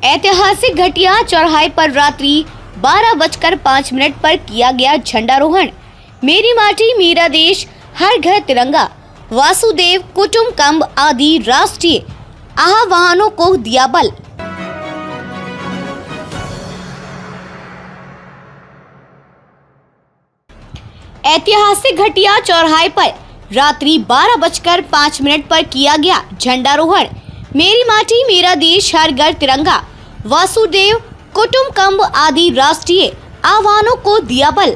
ऐतिहासिक घटिया चौराहे पर रात्रि 12:05 पर किया गया झंडारोहण। मेरी माटी मेरा देश, हर घर तिरंगा, वासुदेव कुटुंबकम आदि राष्ट्रीय आह्वानों को दिया बल। ऐतिहासिक घटिया चौराहे पर रात्रि 12:05 पर किया गया झंडारोहण। मेरी माटी मेरा देश, हर घर तिरंगा, वासुदेव कुटुंबकम आदि राष्ट्रीय आह्वानों को दिया बल।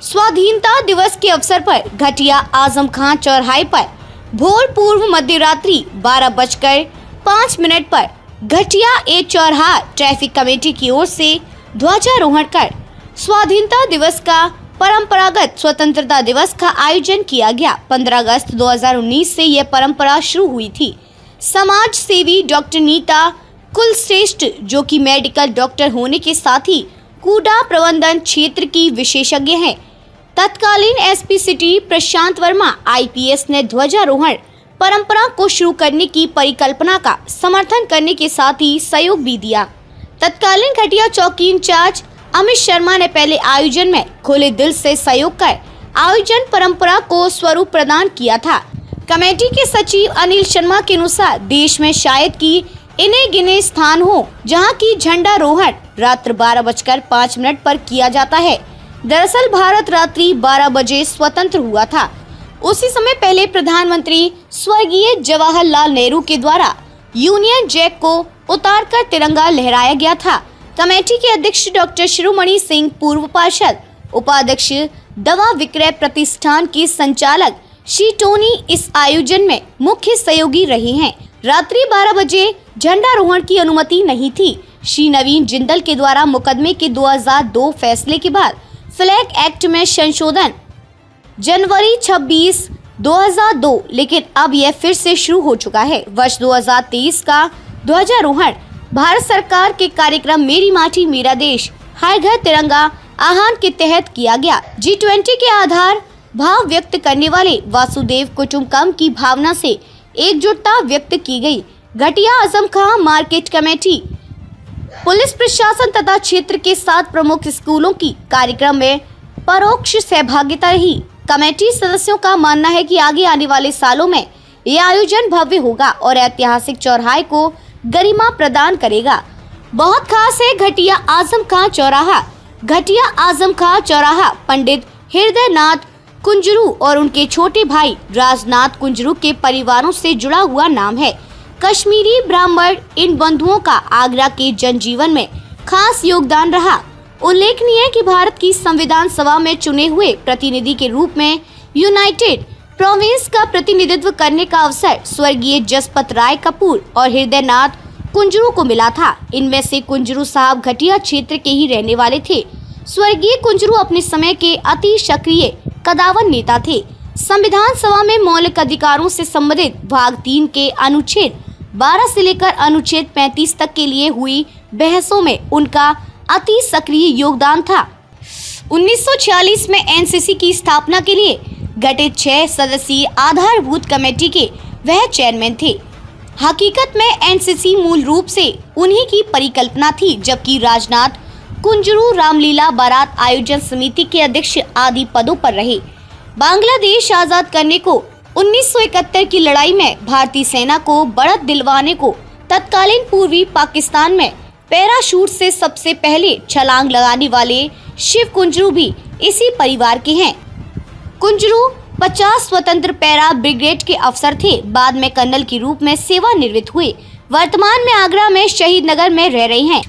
स्वाधीनता दिवस के अवसर पर घटिया आजम खां चौराहे पर भोर पूर्व मध्य रात्रि 12:05 पर घटिया ए चौराहा ट्रैफिक कमेटी की ओर से ध्वजारोहण कर स्वाधीनता दिवस का परंपरागत स्वतंत्रता दिवस का आयोजन किया गया। 15 अगस्त 2019 से यह परंपरा शुरू हुई थी। समाज सेवी डॉक्टर नीता कुलश्रेष्ठ, जो कि मेडिकल डॉक्टर होने के साथ ही कूड़ा प्रबंधन क्षेत्र की विशेषज्ञ हैं, तत्कालीन एसपी सिटी प्रशांत वर्मा आईपीएस ने ध्वजारोहण परंपरा को शुरू करने की परिकल्पना का समर्थन करने के साथ ही सहयोग भी दिया। तत्कालीन घटिया चौकी इंचार्ज अमित शर्मा ने पहले आयोजन में खुले दिल से सहयोग कर आयोजन परंपरा को स्वरूप प्रदान किया था। कमेटी के सचिव अनिल शर्मा के अनुसार देश में शायद की इन्हें गिने स्थान हो जहां की झंडारोहण रात्र 12:05 पर किया जाता है। दरअसल भारत रात्रि 12 बजे स्वतंत्र हुआ था। उसी समय पहले प्रधानमंत्री स्वर्गीय जवाहरलाल नेहरू के द्वारा यूनियन जैक को उतारकर तिरंगा लहराया गया था। कमेटी के अध्यक्ष डॉक्टर शिरोमणि सिंह, पूर्व पार्षद, उपाध्यक्ष दवा विक्रय प्रतिष्ठान के संचालक श्री टोनी इस आयोजन में मुख्य सहयोगी रहे हैं। रात्रि 12 बजे झंडारोहण की अनुमति नहीं थी। श्री नवीन जिंदल के द्वारा मुकदमे के 2002 फैसले के बाद फ्लैग एक्ट में संशोधन जनवरी 26, 2002, लेकिन अब यह फिर से शुरू हो चुका है। वर्ष 2023 का ध्वजारोहण भारत सरकार के कार्यक्रम मेरी माटी मेरा देश, हर घर तिरंगा आह्वान के तहत किया गया। G20 के आधार भाव व्यक्त करने वाले वासुदेव कुटुंबकम की भावना से एकजुटता व्यक्त की गई। घटिया आजम खां मार्केट कमेटी, पुलिस प्रशासन तथा क्षेत्र के 7 प्रमुख स्कूलों की कार्यक्रम में परोक्ष सहभागिता रही। कमेटी सदस्यों का मानना है कि आगे आने वाले सालों में यह आयोजन भव्य होगा और ऐतिहासिक चौराहे को गरिमा प्रदान करेगा। बहुत खास है घटिया आजम खां चौराहा। घटिया आजम खां चौराहा पंडित हृदयनाथ कुंजरू और उनके छोटे भाई राजनाथ कुंजरू के परिवारों से जुड़ा हुआ नाम है। कश्मीरी ब्राह्मण इन बंधुओं का आगरा के जनजीवन में खास योगदान रहा। उल्लेखनीय है कि भारत की संविधान सभा में चुने हुए प्रतिनिधि के रूप में यूनाइटेड प्रोविंस का प्रतिनिधित्व करने का अवसर स्वर्गीय जसपत राय कपूर और हृदयनाथ कुंजरू को मिला था। इनमें से कुंजरू साहब घटिया क्षेत्र के ही रहने वाले थे। स्वर्गीय कुंजरू अपने समय के अति सक्रिय कदावर नेता थे। संविधान सभा में मौलिक अधिकारों से संबंधित भाग 3 के अनुच्छेद 12 से लेकर अनुच्छेद 35 तक के लिए हुई बहसों में उनका अति सक्रिय योगदान था। 1946 में एनसीसी की स्थापना के लिए गठित 6 सदस्यीय आधारभूत कमेटी के वह चेयरमैन थे। हकीकत में एनसीसी मूल रूप से उन्हीं की परिकल्पना थी, जबकि राजनाथ कुंजरू रामलीला बारात आयोजन समिति के अध्यक्ष आदि पदों पर रहे। बांग्लादेश आजाद करने को 1971 की लड़ाई में भारतीय सेना को बढ़त दिलवाने को तत्कालीन पूर्वी पाकिस्तान में पैराशूट से सबसे पहले छलांग लगाने वाले शिव कुंजरू भी इसी परिवार के हैं। कुंजरू 50 स्वतंत्र पैरा ब्रिगेड के अफसर थे। बाद में कर्नल के रूप में सेवानिवृत्त हुए। वर्तमान में आगरा में शहीद नगर में रह रहे हैं।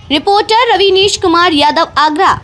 रिपोर्टर रविनीश कुमार यादव, आगरा।